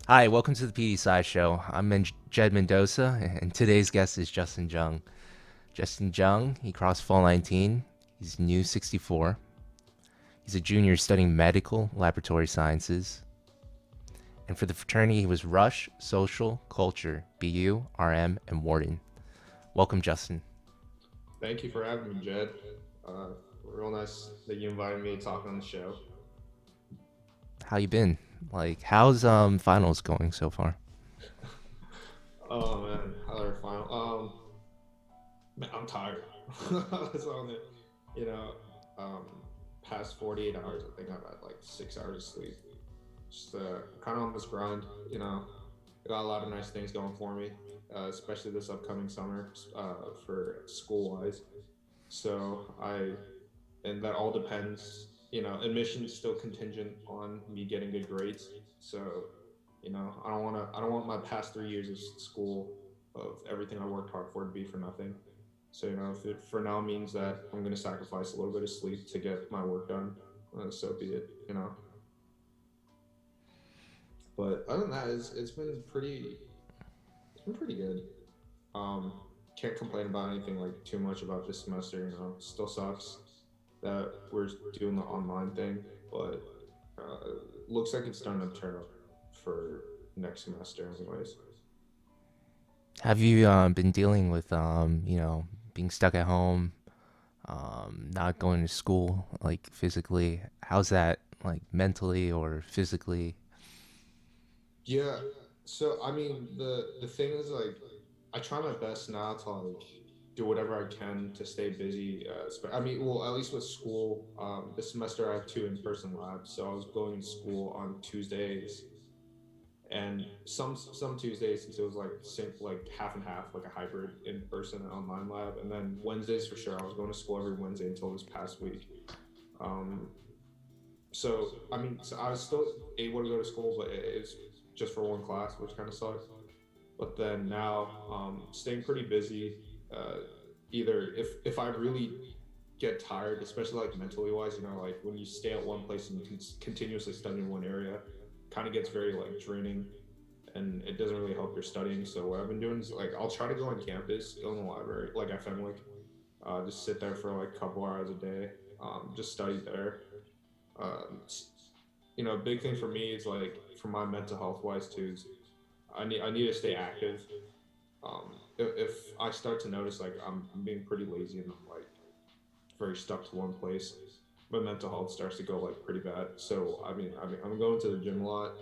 Hi, welcome to the PDPsi show. Jed Mendoza, and today's guest is Justin Jung. Justin Jung, he crossed fall 19. He's new 64. He's a junior studying medical laboratory sciences. And for the fraternity, he was Rush, Social, Culture, BU, RM, and Warden. Welcome, Justin. Thank you for having me, Jed. Uh, Real nice that you invited me to talk on the show. How you been? Like, how's finals going so far? Oh man, how are final? Man, I'm tired. I was on it, you know, um, past 48 hours. I think I've had like 6 hours of sleep. Just kind of on this grind. I got a lot of nice things going for me, especially this upcoming summer for school wise. So and that all depends. Admission's still contingent on me getting good grades. So, I don't want my past 3 years of school, of everything I worked hard for, to be for nothing. So, if it for now means that I'm going to sacrifice a little bit of sleep to get my work done, so be it. But other than that, it's been pretty good. Um, can't complain about anything like too much about this semester. Still sucks that we're doing the online thing, but looks like it's starting to turn up for next semester, anyways. Have you been dealing with, being stuck at home, not going to school, like physically? How's that, like mentally or physically? Yeah. So I mean, the thing is, like, I try my best now to like do whatever I can to stay busy. I mean, well, at least with school, this semester I have two in-person labs, so I was going to school on Tuesdays, and some Tuesdays, since it was like half and half, like a hybrid in-person and online lab, and then Wednesdays for sure I was going to school every Wednesday until this past week. Um, so I mean, so I was still able to go to school, but it's just for one class, which kind of sucks. But then now, staying pretty busy. Uh, Either if I really get tired, especially like mentally wise, like when you stay at one place and you can continuously study in one area, kind of gets very like draining, and it doesn't really help your studying. So what I've been doing is like I'll try to go on campus, go in the library, like I found like just sit there for like a couple hours a day, just study there. Um, a big thing for me is like for my mental health wise too is I need to stay active. If I start to notice like I'm being pretty lazy and I'm like very stuck to one place, my mental health starts to go like pretty bad. So I mean I'm going to the gym a lot.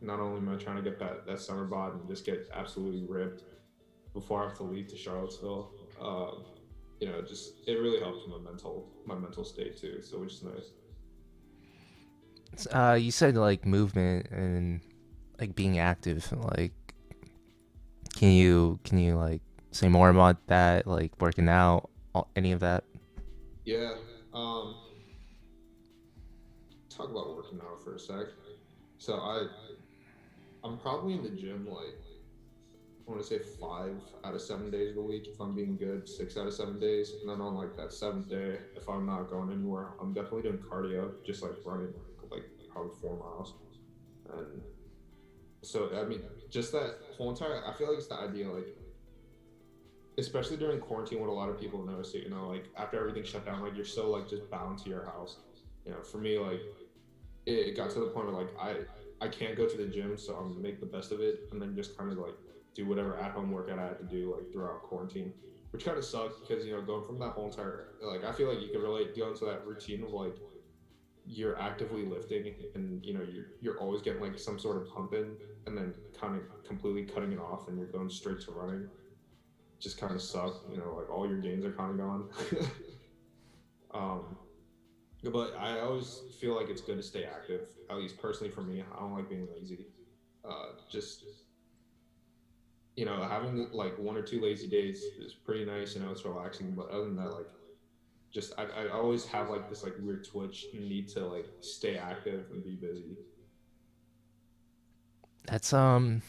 Not only am I trying to get that summer bod and just get absolutely ripped before I have to leave to Charlottesville. Just it really helps my mental state too. So which is nice. You said like movement and like being active. Like, can you like say more about that? Like working out, any of that? Yeah. Um, Talk about working out for a sec. So I'm probably in the gym like I want to say 5 out of 7 days of the week if I'm being good, 6 out of 7 days, and then on like that seventh day, if I'm not going anywhere, I'm definitely doing cardio, just like running like probably 4 miles. And so I mean, just that whole entire, I feel like it's the idea, like especially during quarantine, what a lot of people notice it, like after everything shut down, like you're so like just bound to your house. For me, like it got to the point where like I can't go to the gym, so I'm gonna make the best of it, and then just kind of like do whatever at home workout I had to do like throughout quarantine, which kind of sucked because going from that whole entire, like, I feel like you can relate going to that routine of like you're actively lifting and you're always getting like some sort of pump in, and then kind of completely cutting it off and you're going straight to running. Just kind of suck, like all your gains are kind of gone. um but I always feel like it's good to stay active. At least personally for me, I don't like being lazy. Just having like 1 or 2 lazy days is pretty nice. It's relaxing. But other than that, like, just I always have like this like weird twitch need to like stay active and be busy. That's 5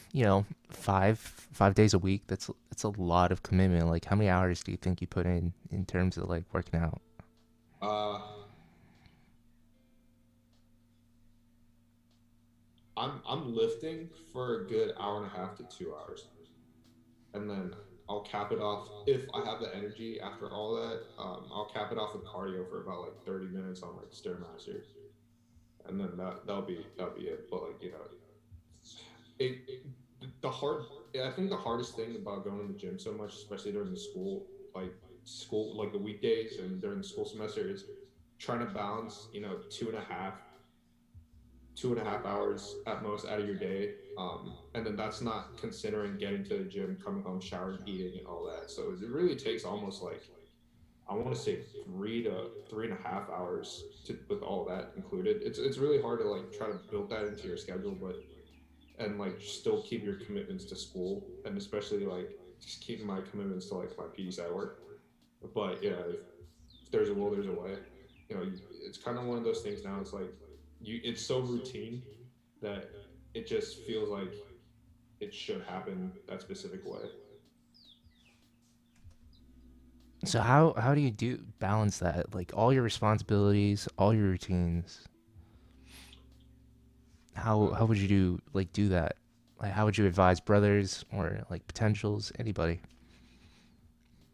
days a week. That's a lot of commitment. Like, how many hours do you think you put in terms of like working out? Uh, I'm lifting for a good hour and a half to 2 hours, and then I'll cap it off if I have the energy after all that. I'll cap it off with cardio for about like 30 minutes on like Stairmaster, and then that'll be it. But like it the hard I think the hardest thing about going to the gym so much, especially during the like school like the weekdays and during the school semester, is trying to balance, 2.5 hours at most out of your day. And then that's not considering getting to the gym, coming home, showering, eating, and all that. So it really takes almost like, I want to say 3 to 3.5 hours with all that included. It's really hard to like try to build that into your schedule, but and like still keep your commitments to school, and especially like just keeping my commitments to like my PDPsi work. But yeah, if there's a will, there's a way. It's kind of one of those things now. It's like it's so routine that it just feels like it should happen that specific way. So how do you do balance that? Like all your responsibilities, all your routines. How would you do that? Like how would you advise brothers or like potentials, anybody?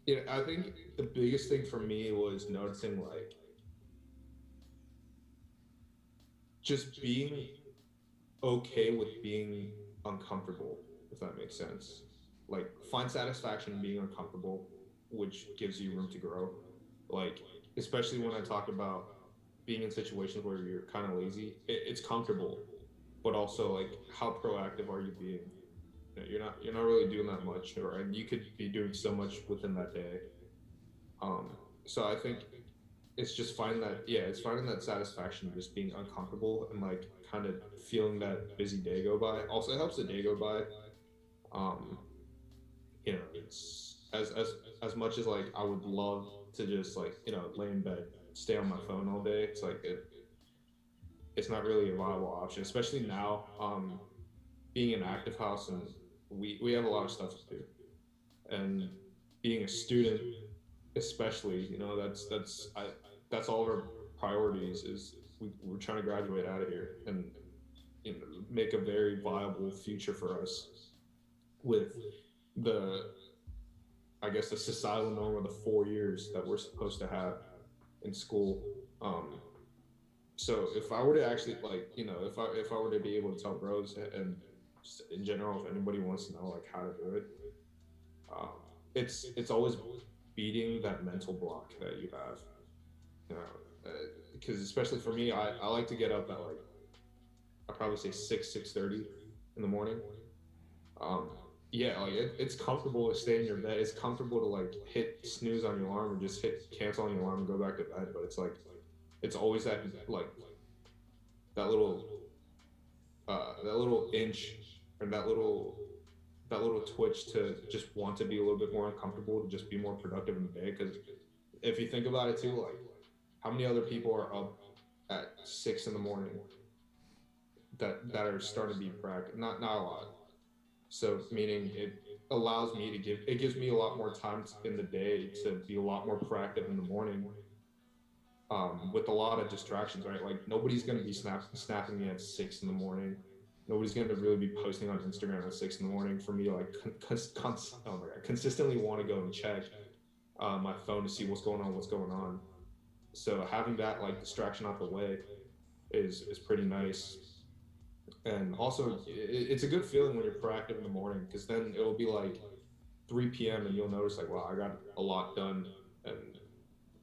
Yeah, I think the biggest thing for me was noticing like just being okay with being uncomfortable, if that makes sense. Like find satisfaction in being uncomfortable, which gives you room to grow. Like, especially when I talk about being in situations where you're kind of lazy, it's comfortable, but also like how proactive are you being? You're not really doing that much, or and you could be doing so much within that day. So I think it's just finding that, yeah, it's finding that satisfaction, just being uncomfortable and like kind of feeling that busy day go by. Also, it helps the day go by. Um, it's as much as like I would love to just like lay in bed, stay on my phone all day. It's like it's not really a viable option, especially now. Being an active house, and we have a lot of stuff to do, and being a student especially, that's all of our priorities. Is we're trying to graduate out of here and make a very viable future for us with the I guess the societal norm of the 4 years that we're supposed to have in school. So if I were to actually like, if I were to be able to tell bros and just in general, if anybody wants to know like how to do it, um, it's always beating that mental block that you have, you know, because especially for me, I like to get up at like I probably say 6:30 in the morning. Um, yeah, like it's comfortable to stay in your bed. It's comfortable to like hit snooze on your alarm or just hit cancel on your alarm and go back to bed. But it's like it's always like that little that little inch or that little twitch to just want to be a little bit more uncomfortable, to just be more productive in the day. Because if you think about it too, like how many other people are up at 6 in the morning that are starting to be practice? Not a lot. So meaning it gives me a lot more time in the day to be a lot more proactive in the morning. With a lot of distractions, right? Like nobody's going to be snapping me at 6 in the morning. Nobody's going to really be posting on Instagram at 6 in the morning for me to like oh my god, consistently want to go and check my phone to see what's going on. So having that like distraction out the way is pretty nice. And also, it's a good feeling when you're proactive in the morning, because then it'll be like 3 p.m. and you'll notice like, wow, I got a lot done, and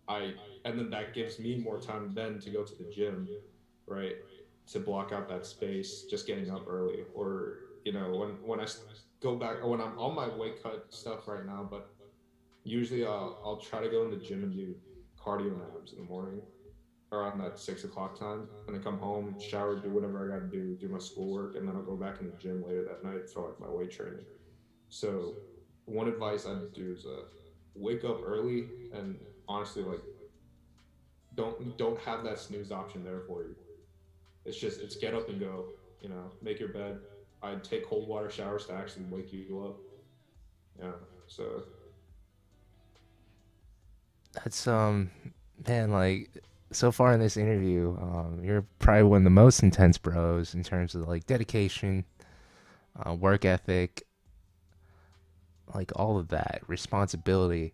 I and then that gives me more time then to go to the gym, right? To block out that space, just getting up early, or when I go back, or when I'm on my weight cut stuff right now, but usually I'll try to go in the gym and do cardio nabs in the morning around that 6 o'clock time, and then come home, shower, do whatever I got to do my schoolwork, and then I'll go back in the gym later that night for like my weight training. So one advice I'd do is wake up early, and honestly, like don't have that snooze option there for you. It's get up and go. Make your bed. I'd take cold water showers to actually wake you up. Yeah. So That's man, like so far in this interview, you're probably one of the most intense bros in terms of like dedication, work ethic, like all of that responsibility.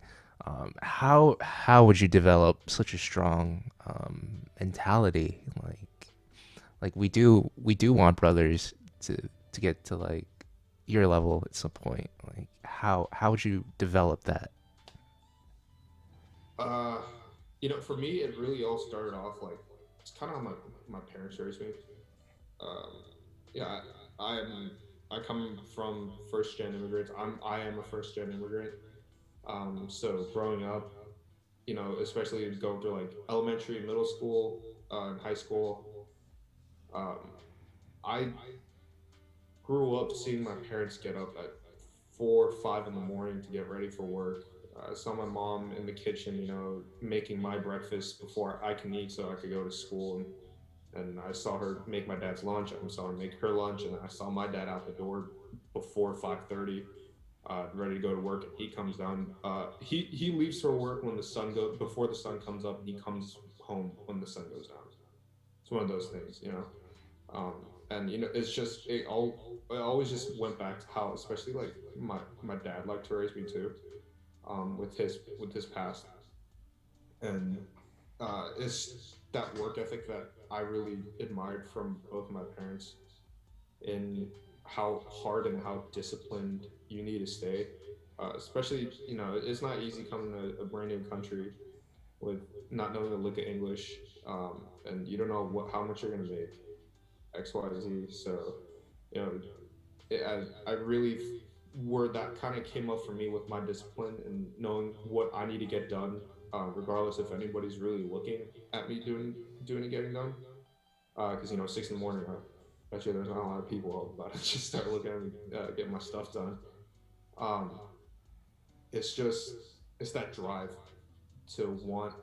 How would you develop such a strong mentality? Like we do want brothers to to get to like your level at some point. Like how would you develop that? Uh, for me, it really all started off like it's kind of how my parents raised me. Um, yeah, I'm I come from first gen immigrants. I am a first gen immigrant. So growing up, especially going through like elementary, middle school, and high school, um, I grew up seeing my parents get up at 4 or 5 in the morning to get ready for work. I saw my mom in the kitchen, making my breakfast before I can eat so I could go to school. And I saw her make my dad's lunch. I saw her make her lunch, and I saw my dad out the door before 5:30, ready to go to work. And he comes down. He leaves for work when the sun go before the sun comes up, and he comes home when the sun goes down. It's one of those things. And it's just it always just went back to how, especially like my dad liked to raise me too, with his past, and it's that work ethic that I really admired from both of my parents, in how hard and how disciplined you need to stay. Especially, it's not easy coming to a brand new country with not knowing the lick of English, and you don't know how much you're gonna make, XYZ. So, you know, I really where that kind of came up for me with my discipline and knowing what I need to get done, regardless if anybody's really looking at me doing and getting done. Because 6 in the morning, I bet you there's not a lot of people about to just start looking at me, getting my stuff done. Um, it's that drive to want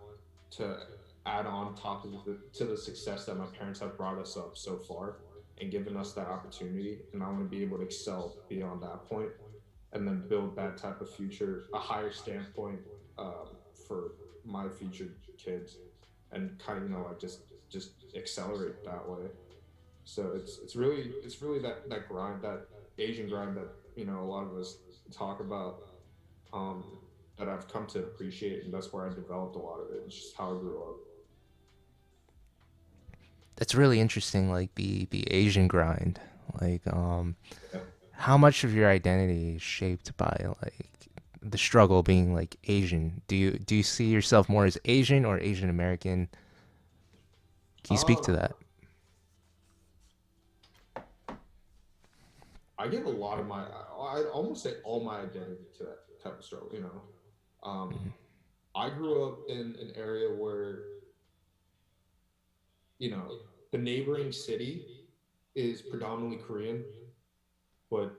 to add on top of the success that my parents have brought us up so far and given us that opportunity, and I want to be able to excel beyond that point, and then build that type of future, a higher standpoint, for my future kids, and kind of like just accelerate that way. So it's really that grind, that Asian grind that a lot of us talk about, um, that I've come to appreciate, and that's where I developed a lot of it. It's just how I grew up. That's really interesting. Like the Asian grind. Like Yeah. how much of your identity is shaped by like the struggle being like Asian? Do you see yourself more as Asian or Asian American? Can you speak to Um, that? I give a lot of I'd almost say all my identity to that type of struggle. I grew up in an area where you know the neighboring city is predominantly Korean, but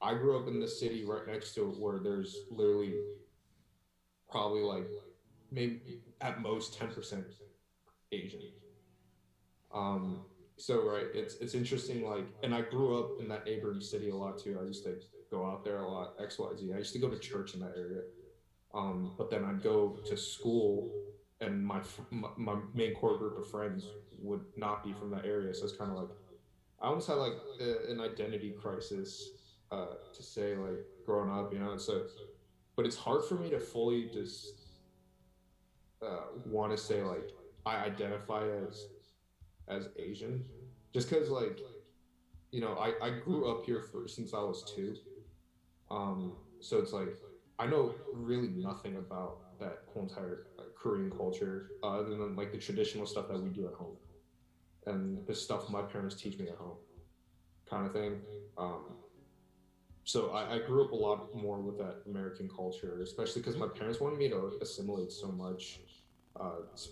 I grew up in the city right next to it where there's literally probably like maybe at most 10% Asian. Um, so right, it's interesting. Like, and I grew up in that neighboring city a lot too. I used to go out there a lot. XYZ. I used to go to church in that area. But then I'd go to school, and my main core group of friends would not be from that area. So it's kind of like I almost had like an identity crisis, to say like growing up. So but it's hard for me to fully just want to say like I identify as Asian, just because like I grew up here since I was 2. So it's like I know really nothing about that whole entire Korean culture, other than like the traditional stuff that we do at home and the stuff my parents teach me at home, kind of thing. Um, so I grew up a lot more with that American culture, especially because my parents wanted me to assimilate so much,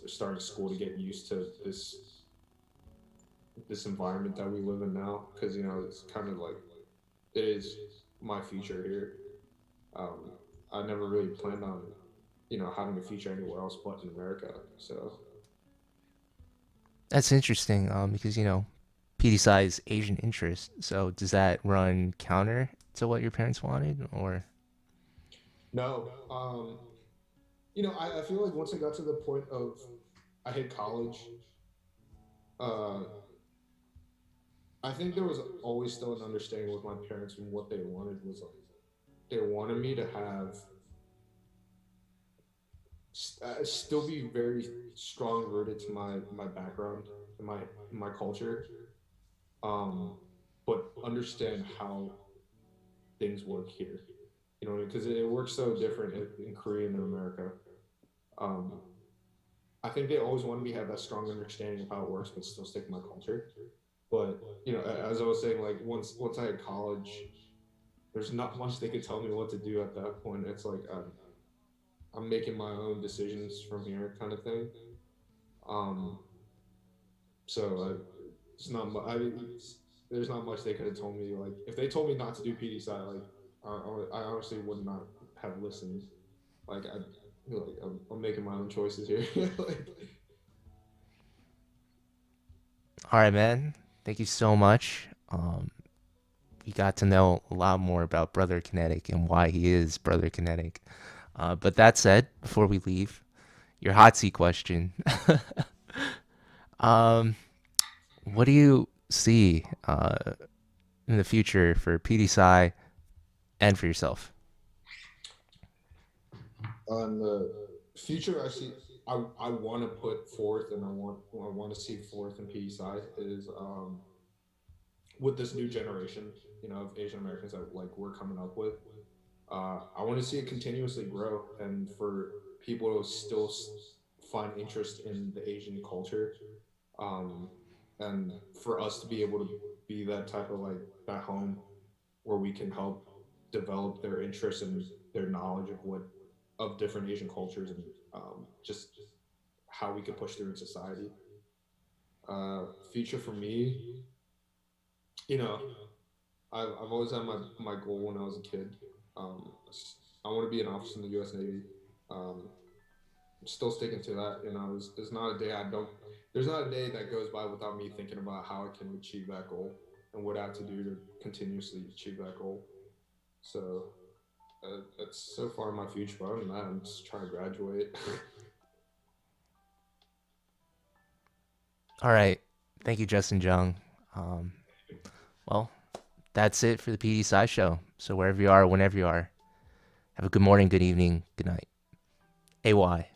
starting school to get used to this environment that we live in now, because it's kind of like it is my future here. Um, I never really planned on having a future anywhere else but in America. So That's interesting. Because PDPsi is Asian interest. So does that run counter to what your parents wanted, or? no, I feel like once I got to the point of I hit college, uh, I think there was always still an understanding with my parents and what they wanted was like they wanted me to have still be very strong rooted to my background and my culture, um, but understand how things work here. You know, because it works so different in Korea and in America. Um, I think they always wanted me to have that strong understanding of how it works, but still stick to my culture. But you know, as I was saying, like once I had college, there's not much they could tell me what to do at that point. It's like I'm making my own decisions from here, kind of thing. Um, so it's not there's not much they could have told me. Like if they told me not to do PDPsi, like I honestly would not have listened. Like I'm making my own choices here. Like, All right, man. Thank you so much. We got to know a lot more about Brother Kinetic and why he is Brother Kinetic. But that said, before we leave, your hot seat question. um, what do you see in the future for PDPsi and for yourself? on the future, I see. I want to put forth, and I want to see forth in PDPsi is with this new generation, you know, of Asian Americans that like we're coming up with. I want to see it continuously grow, and for people to still find interest in the Asian culture, um, and for us to be able to be that type of like that home where we can help develop their interest and their knowledge of different Asian cultures and just how we could push through in society. Future for me, you know, I've always had my goal when I was a kid. Um, I want to be an officer in the U.S. Navy. Um, I'm still sticking to that. You know, there's not a day I don't. There's not a day that goes by without me thinking about how I can achieve that goal and what I have to do to continuously achieve that goal. So that's so far my future. But other than that, I'm just trying to graduate. All right. Thank you, Justin Jung. Um, well, that's it for the PDPsi show. So wherever you are, whenever you are, have a good morning, good evening, good night. AY.